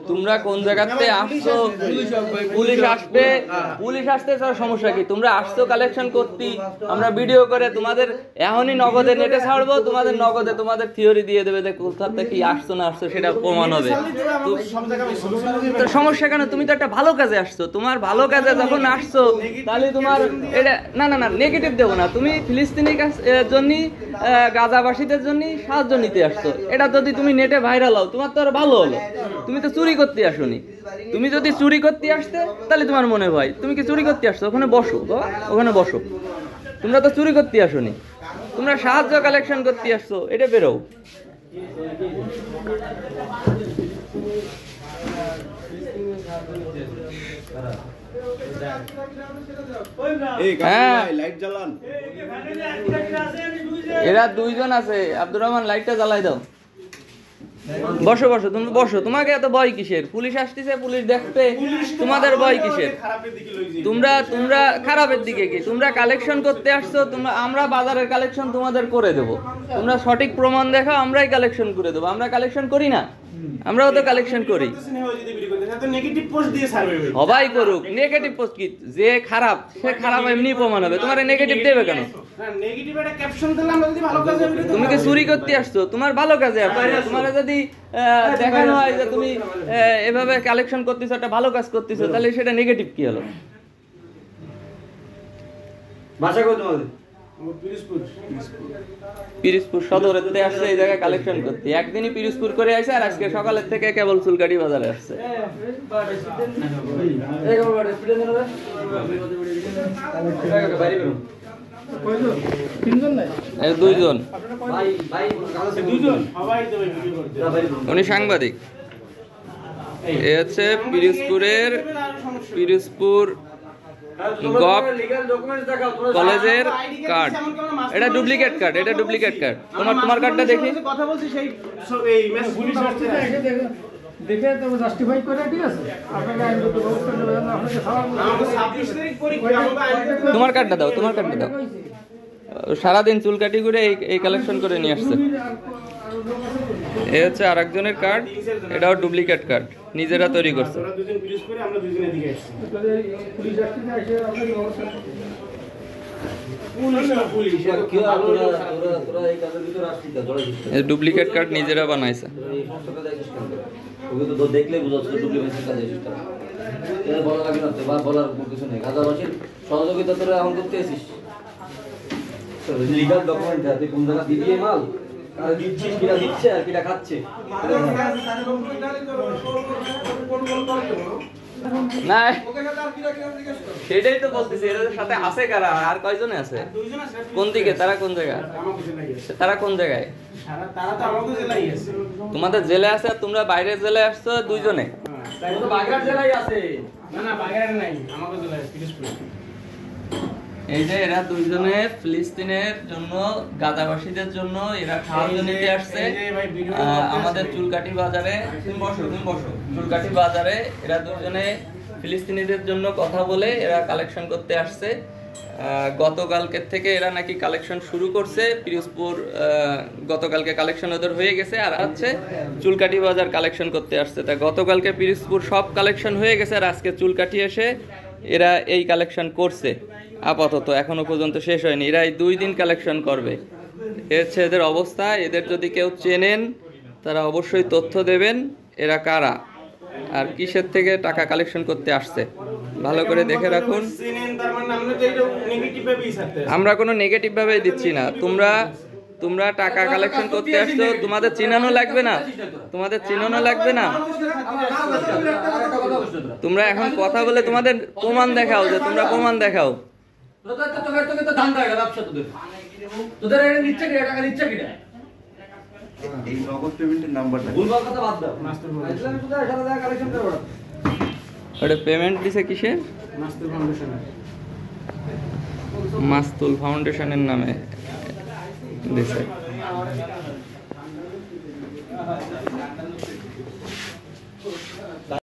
তোমরা কোন জায়গাতে আসছো? পুলিশ আসতে সমস্যা কি? তোমরা আসছো কালেকশন করতে, আমরা ভিডিও করে তোমাদের এখনই নগদে নেটে ছাড়বো, তোমাদের নগদে তোমাদের থিওরি দিয়ে দেবে যে কোথা থেকে কি আসছো না আসছো সেটা প্রমাণ হবে। তো সমস্যা কেন? তুমি তো একটা ভালো কাজে আসছো, তোমার ভালো কাজে যখন আসছো তাহলে তোমার এটা না না না নেগেটিভ দেবো না। তুমি ফিলিস্তিনি জন্য গাজাবাসীদের জন্য সাহায্য নিতে আসছো, এটা যদি তুমি নেটে ভাইরাল হও তোমার তো আর ভালো হলো। তুমি তো চুরি করতে আসোনি। তুমি যদি চুরি করতে আসতে তাহলে তোমার মনে হয় তুমি কি চুরি করতে আসছো? ওখানে বসো বাবা, ওখানে বসো। তোমরা তো চুরি করতে আসোনি, তোমরা সাহায্য কালেকশন করতে আসছো, এটা বেরো। এরা দুইজন আছে, আব্দুর রহমান লাইটটা জ্বালাই দাও। বসো বসো, তুমি বসো। তোমাকে এত ভয় কিসের? পুলিশ আসতেছে, পুলিশ দেখবে, তোমাদের ভয় কিসের? তোমরা খারাপের দিকে কি? তোমরা কালেকশন করতে আসছো, আমরা বাজারের কালেকশন তোমাদের করে দেবো। তোমরা সঠিক প্রমাণ দেখাও, আমরাই কালেকশন করে দেবো। আমরা কালেকশন করি না? আমরাও তো কালেকশন করি। সবাই করুক নেগেটিভ পোস্ট, কি যে খারাপ সে খারাপ এমনি প্রমাণ হবে। তোমার নেগেটিভ দেবে কেন? তুমি কি চুরি করতে আসছো? তোমার ভালো কাজে আসছো। তোমার যদি দেখানো হয় যে তুমি এভাবে কালেকশন করতেছো, একটা ভালো কাজ করতেছো, তাহলে সেটা নেগেটিভ কি হলো? পিরোজপুর সদরেতে আসছে এই জায়গায় কালেকশন করতে। একদিনই পিরোজপুর করে আসে, আর আজকে সকালের থেকে কেবল চুলকাটি বাজারে আসছে। দুইজন, উনি সাংবাদিক। এ হচ্ছে পিরোজপুর কলেজের কার্ড। এটা ডুপ্লিকেট কার্ড, এটা ডুপ্লিকেট কার্ড। তোমার কার্ডটা দেখি। দেখে তো জাস্টিফাই করে, ঠিক আছে? আপনাকে আইনগত ব্যবস্থা নেবেন। তোমার কার্ডটা দাও, তোমার কার্ডটা দাও। সারাদিন চুলকাটি করে এই কালেকশন করে নিয়ে আসছে। এ হচ্ছে আরেকজনের কার্ড, এটাও ডুপ্লিকেট কার্ড, নিজেরা তৈরি করছে। ডুপ্লিকেট কার্ড নিজেরা বানাইছে। দেখলে বলা লাগে না, বলার কিছু নেই। গাজাবাসীর সহযোগিতা তোরা এখন করতে আসিস, লিগাল ডকুমেন্ট তুই কোন জায়গা দিয়ে মাল দিচ্ছিস, কিনা দিচ্ছে আর কিনা খাচ্ছে। না সেটাই তো বলতেছি, এর সাথে আছে কারা? আর কয়জনে আছে? কোন দিকে? তারা কোন জায়গায়? তারা কোন জায়গায়? তোমাদের জেলে আছে, আর তোমরা বাইরের জেলায় আসছো দুইজনে। এই যে এরা দুইজনে ফিলিস্তিনের জন্য, গাজাবাসীদের জন্য এরা সাহায্য নিতে আসছে আমাদের চুলকাটি বাজারে। তুমি বসো, চুলকাটি বাজারে এরা দুজনে ফিলিস্তিনিদের জন্য কথা বলে এরা কালেকশন করতে আসছে। গতকালকের থেকে এরা নাকি কালেকশন শুরু করছে। পিরোজপুর গতকালকে কালেকশন ওদের হয়ে গেছে, আর হচ্ছে চুলকাটি বাজার কালেকশন করতে আসছে। তা গতকালকে পিরোজপুর সব কালেকশন হয়ে গেছে, আর আজকে চুলকাটি এসে এরা এই কালেকশন করছে। আপাতত এখনো পর্যন্ত শেষ হয়নি, এরা এই 2 দিন কালেকশন করবে। এ হচ্ছে এদের অবস্থা। এদের যদি কেউ চেনেন তারা অবশ্যই তথ্য দেবেন, এরা কারা আর কিসের থেকে টাকা কালেকশন করতে আসছে ভালো করে দেখে রাখুন। আমরা কোনো নেগেটিভ ভাবে দিচ্ছি না। তোমরা টাকা কালেকশন করতে আসছো, তোমাদের চিনানো লাগবে না, তোমাদের চিনানো লাগবে না। তোমরা এখন কথা বলে তোমাদের প্রমাণ দেখাও, যে তোমরা প্রমাণ দেখাও। এই নগদ পেমেন্টের নাম্বারটা ভুলভাল কথা বাদ দাও। ওটা পেমেন্ট দিছে কিসের? মাস্তুল ফাউন্ডেশনের নামে দিছে।